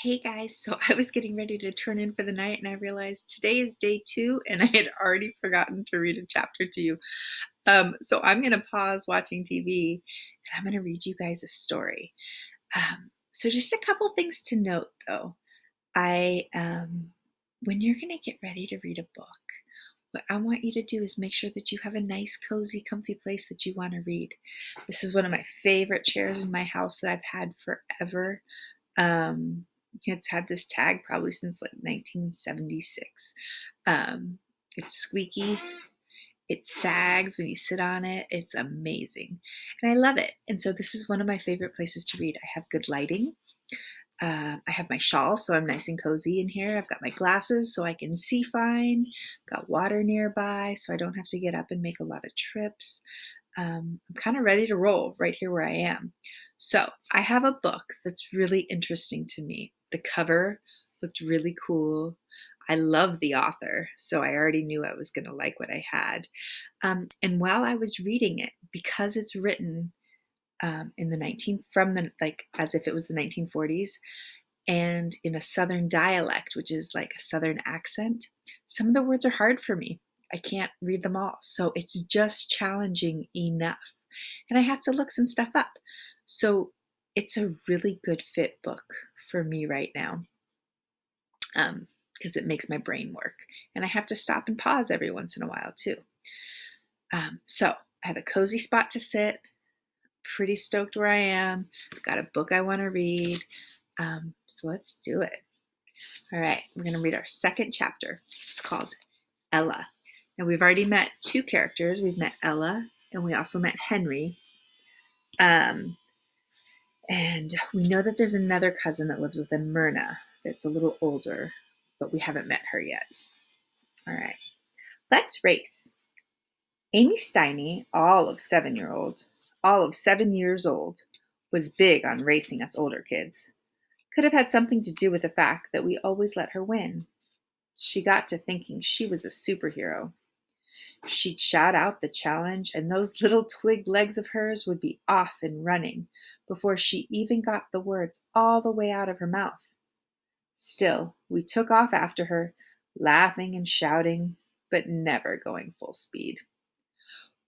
Hey guys, so I was getting ready to turn in for the night and I realized today is day two and I had already forgotten to read a chapter to you. So I'm going to pause watching TV and I'm going to read you guys a story. So just a couple things to note though. When you're going to get ready to read a book, what I want you to do is make sure that you have a nice, cozy, comfy place that you want to read. This is one of my favorite chairs in my house that I've had forever. Um, it's had this tag probably since like 1976. Um, it's squeaky. It sags when you sit on it. It's amazing. And I love it. And so this is one of my favorite places to read. I have good lighting. I have my shawl, so I'm nice and cozy in here. I've got my glasses so I can see fine. Got water nearby so I don't have to get up and make a lot of trips. I'm kind of ready to roll right here where I am. So I have a book that's really interesting to me. The cover looked really cool. I love the author, so I already knew I was going to like what I had. And while I was reading it, because it's written in the 19 from the like as if it was the 1940s and in a southern dialect, which is like a southern accent, some of the words are hard for me. I can't read them all. So it's just challenging enough. And I have to look some stuff up. So it's a really good fit book for me right now because it makes my brain work. And I have to stop and pause every once in a while too. So I have a cozy spot to sit, pretty stoked where I am. I've got a book I want to read. So let's do it. All right, we're going to read our second chapter. It's called Ella. Now, we've already met two characters. We've met Ella, and we also met Henry. And we know that there's another cousin that lives with them, Myrna, that's a little older, but we haven't met her yet. All right, let's race. Amy Steiny, all of 7 years old, was big on racing us older kids. Could have had something to do with the fact that we always let her win. She got to thinking she was a superhero. She'd shout out the challenge, and those little twig legs of hers would be off and running before she even got the words all the way out of her mouth. Still, we took off after her, laughing and shouting, but never going full speed.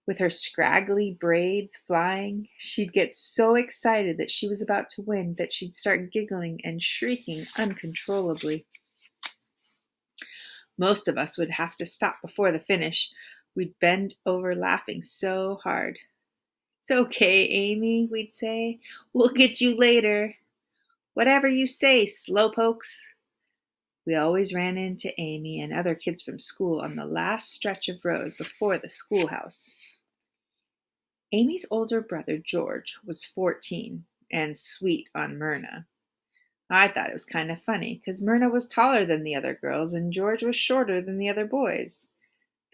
With her scraggly braids flying, she'd get so excited that she was about to win that she'd start giggling and shrieking uncontrollably. Most of us would have to stop before the finish. We'd bend over laughing so hard. "It's okay, Amy," we'd say. "We'll get you later." "Whatever you say, slowpokes." We always ran into Amy and other kids from school on the last stretch of road before the schoolhouse. Amy's older brother, George, was 14 and sweet on Myrna. I thought it was kind of funny because Myrna was taller than the other girls and George was shorter than the other boys.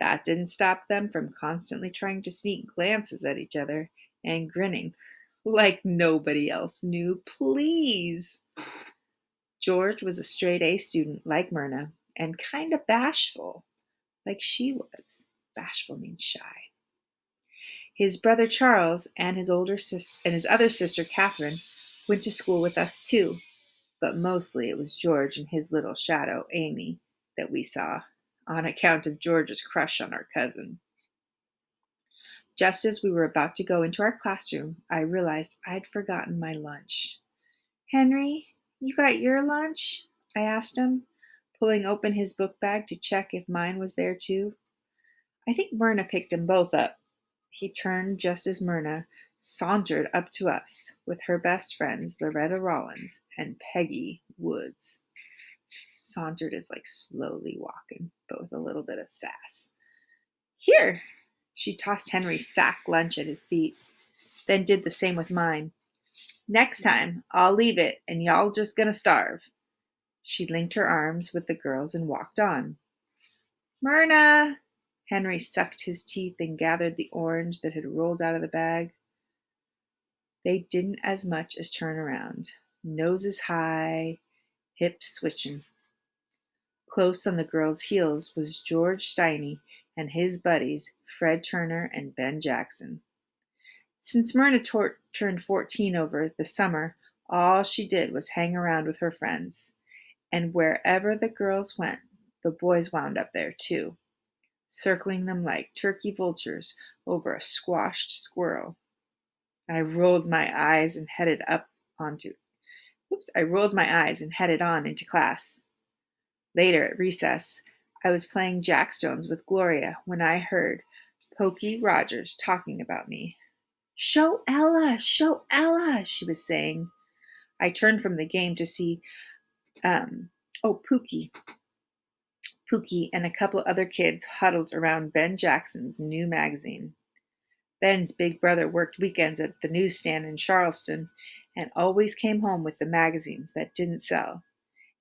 That didn't stop them from constantly trying to sneak glances at each other and grinning like nobody else knew. Please. George was a straight A student like Myrna and kind of bashful like she was. Bashful means shy. His brother Charles and his other sister Catherine went to school with us too, but mostly it was George and his little shadow, Amy, that we saw, on account of George's crush on our cousin. Just as we were about to go into our classroom, I realized I'd forgotten my lunch. "Henry, you got your lunch?" I asked him, pulling open his book bag to check if mine was there too. I think Myrna picked them both up. He turned just as Myrna sauntered up to us with her best friends, Loretta Rollins and Peggy Woods. Sauntered is like slowly walking, but with a little bit of sass. "Here." She tossed Henry's sack lunch at his feet, then did the same with mine. "Next time, I'll leave it, and y'all just gonna starve." She linked her arms with the girls and walked on. "Myrna!" Henry sucked his teeth and gathered the orange that had rolled out of the bag. They didn't as much as turn around, noses high, hips switching. Close on the girls' heels was George Steiny and his buddies, Fred Turner and Ben Jackson. Since Myrna turned 14 over the summer, All she did was hang around with her friends, and wherever the girls went, the boys wound up there too, circling them like turkey vultures over a squashed squirrel. I rolled my eyes and headed up onto I rolled my eyes and headed on into class. Later at recess, I was playing jackstones with Gloria when I heard Pokey Rogers talking about me. Show Ella, she was saying. I turned from the game to see, um, Pookie. Pookie and a couple other kids huddled around Ben Jackson's new magazine. Ben's big brother worked weekends at the newsstand in Charleston and always came home with the magazines that didn't sell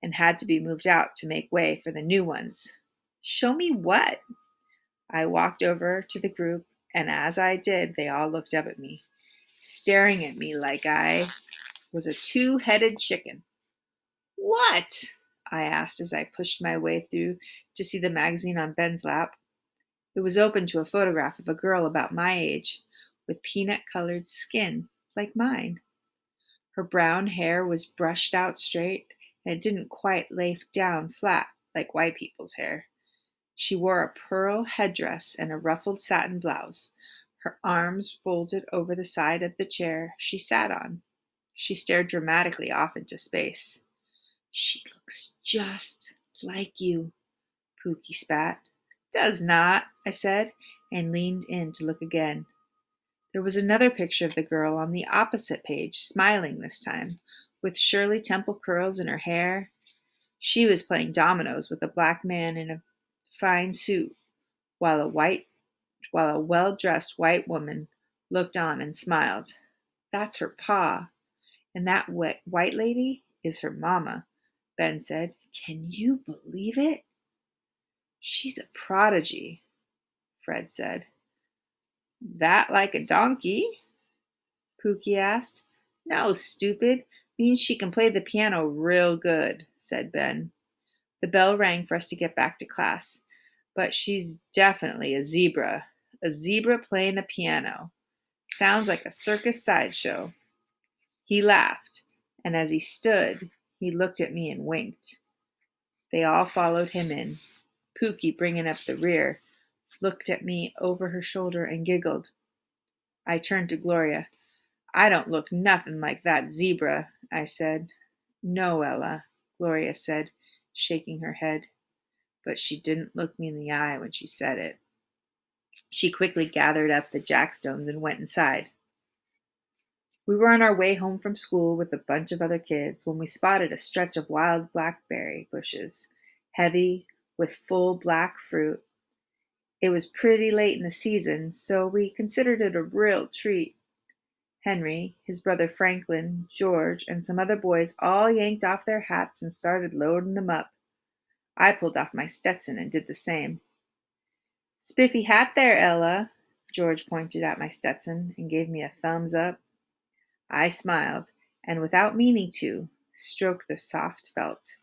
and had to be moved out to make way for the new ones. Show me what? I walked over to the group, and as I did, they all looked up at me, staring at me like I was a two-headed chicken. What? I asked as I pushed my way through to see the magazine on Ben's lap. It was open to a photograph of a girl about my age, with peanut-colored skin like mine. Her brown hair was brushed out straight, and it didn't quite lay down flat like white people's hair. She wore a pearl headdress and a ruffled satin blouse, her arms folded over the side of the chair she sat on. She stared dramatically off into space. She looks just like you, Pookie spat. Does not, I said, and leaned in to look again. There was another picture of the girl on the opposite page, smiling this time, with Shirley Temple curls in her hair. She was playing dominoes with a black man in a fine suit, while a well-dressed white woman looked on and smiled. That's her pa, and that white lady is her mama, Ben said. Can you believe it? She's a prodigy, Fred said. That like a donkey? Pookie asked. No, stupid. Means she can play the piano real good, said Ben. The bell rang for us to get back to class. But she's definitely a zebra playing the piano. Sounds like a circus sideshow. He laughed, and as he stood, he looked at me and winked. They all followed him in. Pookie, bringing up the rear, looked at me over her shoulder and giggled. I turned to Gloria. I don't look nothing like that zebra, I said. No, Ella, Gloria said, shaking her head. But she didn't look me in the eye when she said it. She quickly gathered up the jackstones and went inside. We were on our way home from school with a bunch of other kids when we spotted a stretch of wild blackberry bushes, heavy, with full black fruit. It was pretty late in the season, so we considered it a real treat. Henry, his brother Franklin, George, and some other boys all yanked off their hats and started loading them up. I pulled off my Stetson and did the same. Spiffy hat there, Ella. George pointed at my Stetson and gave me a thumbs up. I smiled, and without meaning to, stroked the soft felt,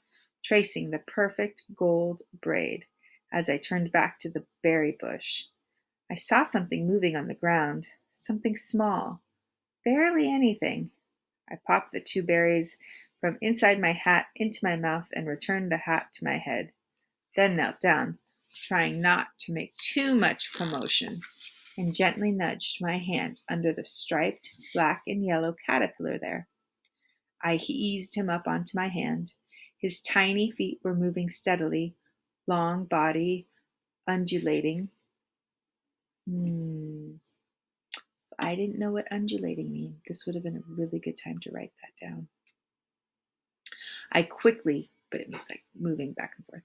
tracing the perfect gold braid as I turned back to the berry bush. I saw something moving on the ground, something small, barely anything. I popped the 2 berries from inside my hat into my mouth and returned the hat to my head, then knelt down, trying not to make too much commotion, and gently nudged my hand under the striped black and yellow caterpillar there. I eased him up onto my hand. His tiny feet were moving steadily, long body undulating. I didn't know what undulating meant. This would have been a really good time to write that down. But it means like moving back and forth.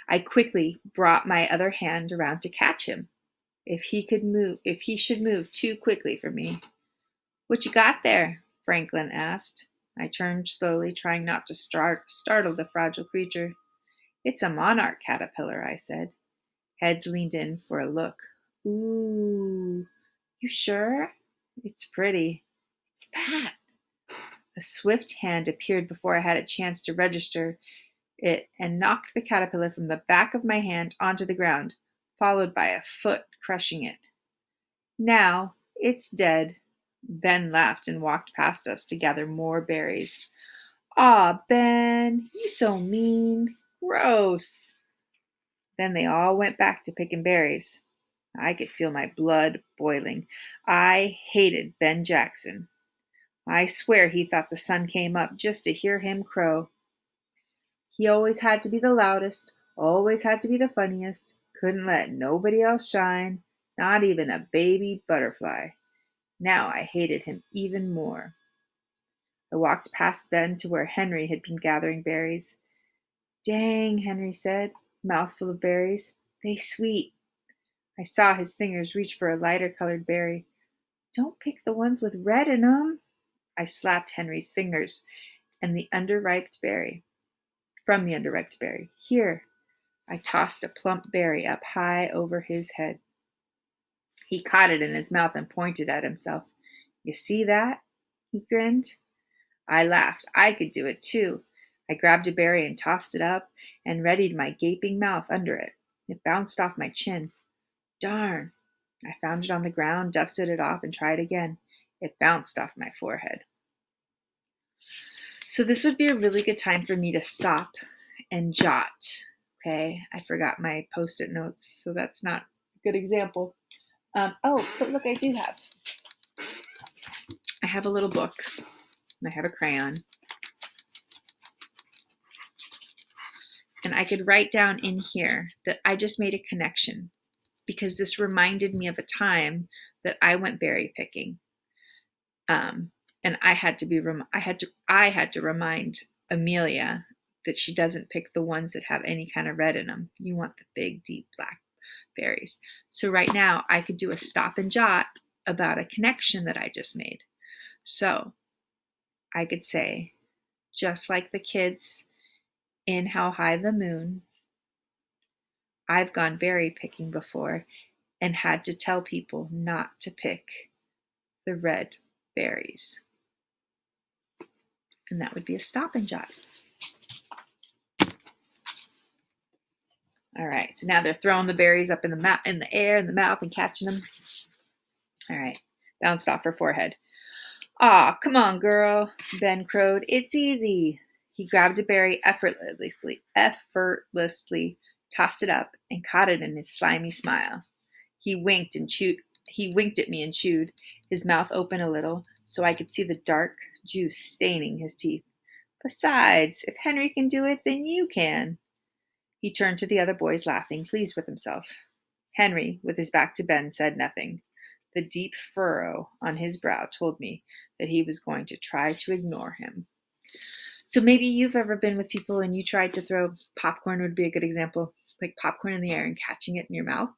I quickly brought my other hand around to catch him. If he should move too quickly for me. What you got there? Franklin asked. I turned slowly, trying not to startle the fragile creature. It's a monarch caterpillar, I said. Heads leaned in for a look. Ooh, you sure? It's pretty. It's fat. A swift hand appeared before I had a chance to register it and knocked the caterpillar from the back of my hand onto the ground, followed by a foot crushing it. Now it's dead, Ben laughed and walked past us to gather more berries. Aw, Ben, you so mean. Gross. Then they all went back to picking berries. I could feel my blood boiling. I hated Ben Jackson. I swear he thought the sun came up just to hear him crow. He always had to be the loudest, always had to be the funniest, couldn't let nobody else shine, not even a baby butterfly. Now I hated him even more. I walked past Ben to where Henry had been gathering berries. Dang, Henry said, mouthful of berries. They sweet. I saw his fingers reach for a lighter colored berry. Don't pick the ones with red in 'em. I slapped Henry's fingers and the underripe berry from the underripe berry. Here. I tossed a plump berry up high over his head. He caught it in his mouth and pointed at himself. You see that? He grinned. I laughed. I could do it too. I grabbed a berry and tossed it up and readied my gaping mouth under it. It bounced off my chin. Darn. I found it on the ground, dusted it off, and tried again. It bounced off my forehead. So this would be a really good time for me to stop and jot. Okay, I forgot my post-it notes, so that's not a good example. But look, I have a little book, and I have a crayon, and I could write down in here that I just made a connection because this reminded me of a time that I went berry picking, and I had to remind Amelia that she doesn't pick the ones that have any kind of red in them. You want the big, deep black berries. So right now, I could do a stop and jot about a connection that I just made. So I could say, just like the kids in How High the Moon, I've gone berry picking before and had to tell people not to pick the red berries. And that would be a stop and jot. All right, so now they're throwing the berries up in the air, in the mouth, and catching them. All right, bounced off her forehead. Aw, come on, girl, Ben crowed. It's easy. He grabbed a berry effortlessly, tossed it up, and caught it in his slimy smile. He winked at me and chewed, his mouth open a little, so I could see the dark juice staining his teeth. Besides, if Henry can do it, then you can. He turned to the other boys, laughing, pleased with himself. Henry, with his back to Ben, said nothing. The deep furrow on his brow told me that he was going to try to ignore him. So maybe you've ever been with people and you tried to throw popcorn, would be a good example, like popcorn in the air and catching it in your mouth.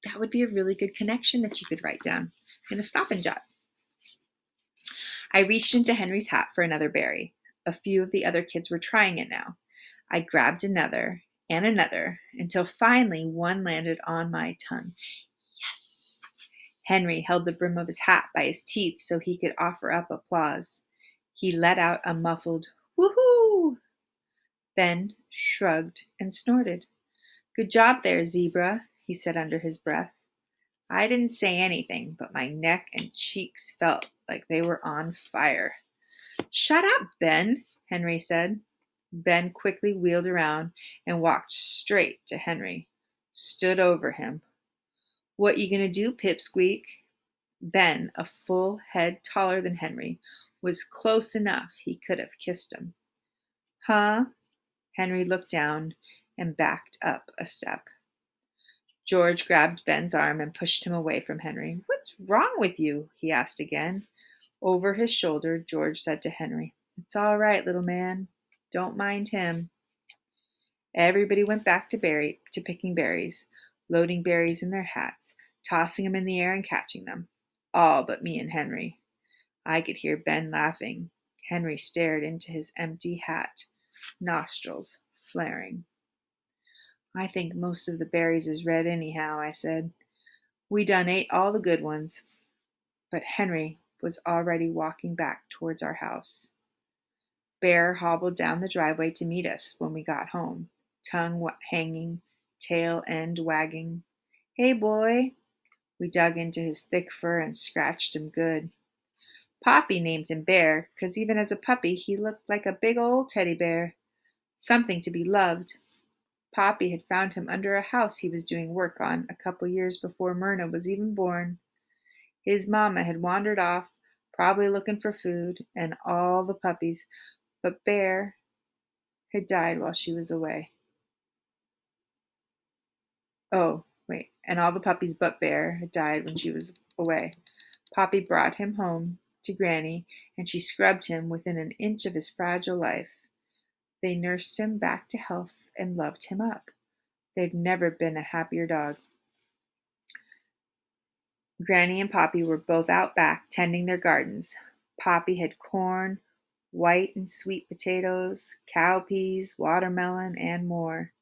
That would be a really good connection that you could write down in a stop and jot. I reached into Henry's hat for another berry. A few of the other kids were trying it now. I grabbed another and another until finally one landed on my tongue. Yes! Henry held the brim of his hat by his teeth so he could offer up applause. He let out a muffled woohoo! Ben shrugged and snorted. Good job there, zebra, he said under his breath. I didn't say anything, but my neck and cheeks felt like they were on fire. Shut up, Ben, Henry said. Ben quickly wheeled around and walked straight to Henry, stood over him. What you gonna do, Pipsqueak? Ben, a full head taller than Henry, was close enough he could have kissed him. Huh? Henry looked down and backed up a step. George grabbed Ben's arm and pushed him away from Henry. What's wrong with you? He asked again. Over his shoulder, George said to Henry, It's all right, little man. Don't mind him. Everybody went back to picking berries, loading berries in their hats, tossing them in the air and catching them. All but me and Henry. I could hear Ben laughing. Henry stared into his empty hat, nostrils flaring. I think most of the berries is red anyhow, I said. We done ate all the good ones. But Henry was already walking back towards our house. Bear hobbled down the driveway to meet us when we got home, tongue hanging, tail end wagging. Hey, boy. We dug into his thick fur and scratched him good. Poppy named him Bear, 'cause even as a puppy he looked like a big old teddy bear, something to be loved. Poppy had found him under a house he was doing work on a couple years before Myrna was even born. His mamma had wandered off, probably looking for food, and all the puppies, but Bear had died while she was away. Oh, wait, and all the puppies but Bear had died when she was away. Poppy brought him home to Granny, and she scrubbed him within an inch of his fragile life. They nursed him back to health and loved him up. They've never been a happier dog. Granny and Poppy were both out back tending their gardens. Poppy had corn, white and sweet potatoes, cowpeas, watermelon, and more.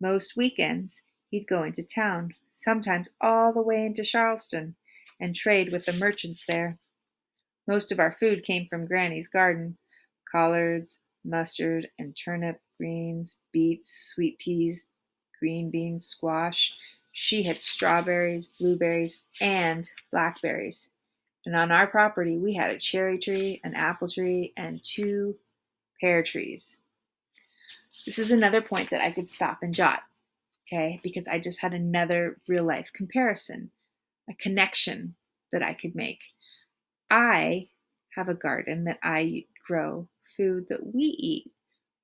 Most weekends, he'd go into town, sometimes all the way into Charleston, and trade with the merchants there. Most of our food came from Granny's garden: collards, mustard and turnip greens, beets, sweet peas, green beans, squash. She had strawberries, blueberries, and blackberries. And on our property, we had a cherry tree, an apple tree, and 2 pear trees. This is another point that I could stop and jot, okay? Because I just had another real life comparison, a connection that I could make. I have a garden that I grow food that we eat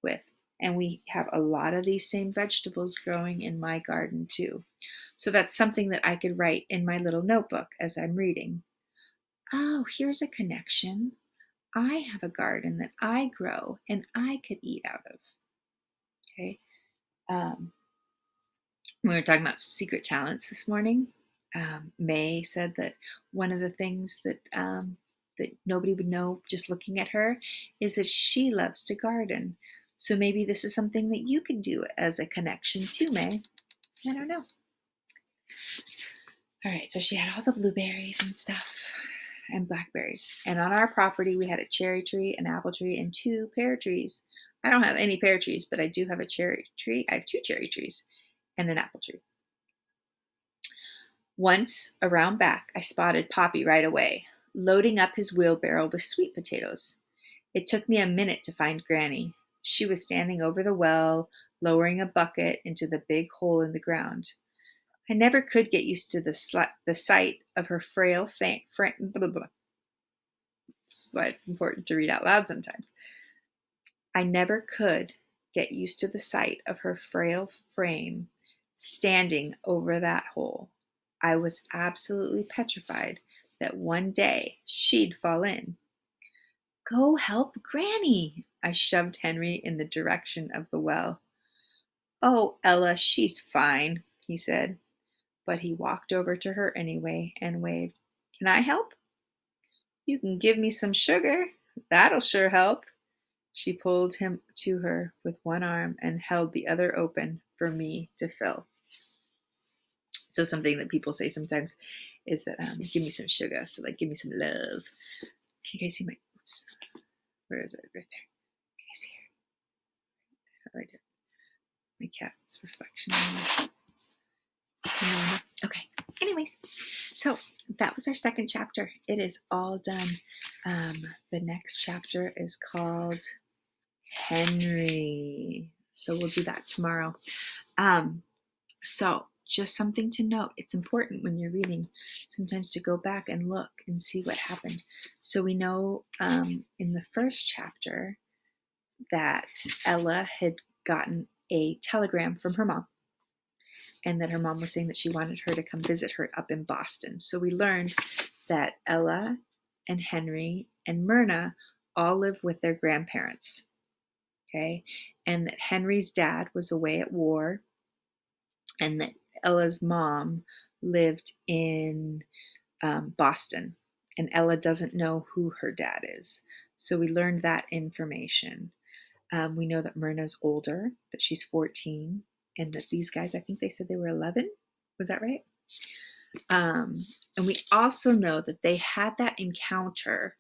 with, and we have a lot of these same vegetables growing in my garden too. So that's something that I could write in my little notebook as I'm reading. Oh, here's a connection. I have a garden that I grow and I could eat out of. Okay. Um, we were talking about secret talents this morning. May said that one of the things that nobody would know just looking at her is that she loves to garden. So maybe this is something that you could do as a connection to May. I don't know. All right, so she had all the blueberries and stuff and blackberries. And on our property, we had a cherry tree, an apple tree, and 2 pear trees. I don't have any pear trees, but I do have a cherry tree. I have 2 cherry trees and an apple tree. Once, around back, I spotted Poppy right away, loading up his wheelbarrow with sweet potatoes. It took me a minute to find Granny. She was standing over the well, lowering a bucket into the big hole in the ground. I never could get used to the sight of her frail frame. Blah, blah, blah. This is why it's important to read out loud sometimes. I never could get used to the sight of her frail frame standing over that hole. I was absolutely petrified that one day she'd fall in. Go help Granny! I shoved Henry in the direction of the well. Oh, Ella, she's fine, he said, but he walked over to her anyway and waved. Can I help? You can give me some sugar. That'll sure help. She pulled him to her with one arm and held the other open for me to fill. So something that people say sometimes is that give me some sugar. So like give me some love. Can you guys see my oops? Where is it? Right there. Can you see her? How do I do it? My cat's reflection. Okay. Anyways, so that was our second chapter. It is all done. The next chapter is called Henry. So we'll do that tomorrow. So just something to note. It's important when you're reading sometimes to go back and look and see what happened. So we know in the first chapter that Ella had gotten a telegram from her mom, and that her mom was saying that she wanted her to come visit her up in Boston. So we learned that Ella and Henry and Myrna all live with their grandparents. Okay. And that Henry's dad was away at war, and that Ella's mom lived in Boston, and Ella doesn't know who her dad is. So we learned that information. We know that Myrna's older, that she's 14, and that these guys, I think they said they were 11. Was that right? And we also know that they had that encounter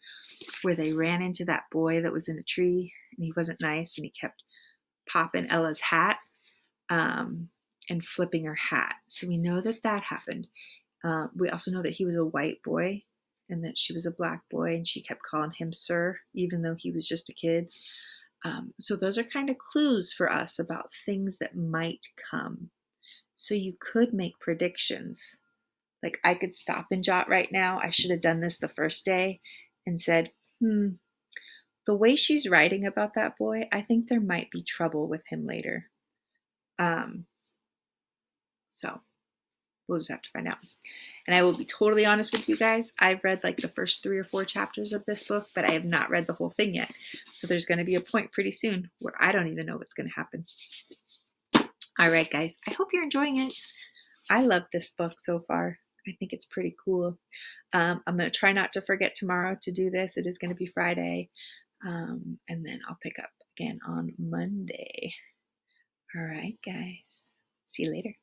where they ran into that boy that was in a tree, and he wasn't nice, and he kept popping Ella's hat and flipping her hat. So we know that that happened. We also know that he was a white boy, and that she was a black boy, and she kept calling him sir, even though he was just a kid. So those are kind of clues for us about things that might come. So you could make predictions. Like I could stop and jot right now. I should have done this the first day and said, the way she's writing about that boy, I think there might be trouble with him later. So we'll just have to find out. And I will be totally honest with you guys. I've read like the first 3 or 4 chapters of this book, but I have not read the whole thing yet. So there's going to be a point pretty soon where I don't even know what's going to happen. All right, guys, I hope you're enjoying it. I love this book so far. I think it's pretty cool. I'm going to try not to forget tomorrow to do this. It is going to be Friday. And then I'll pick up again on Monday. All right, guys. See you later.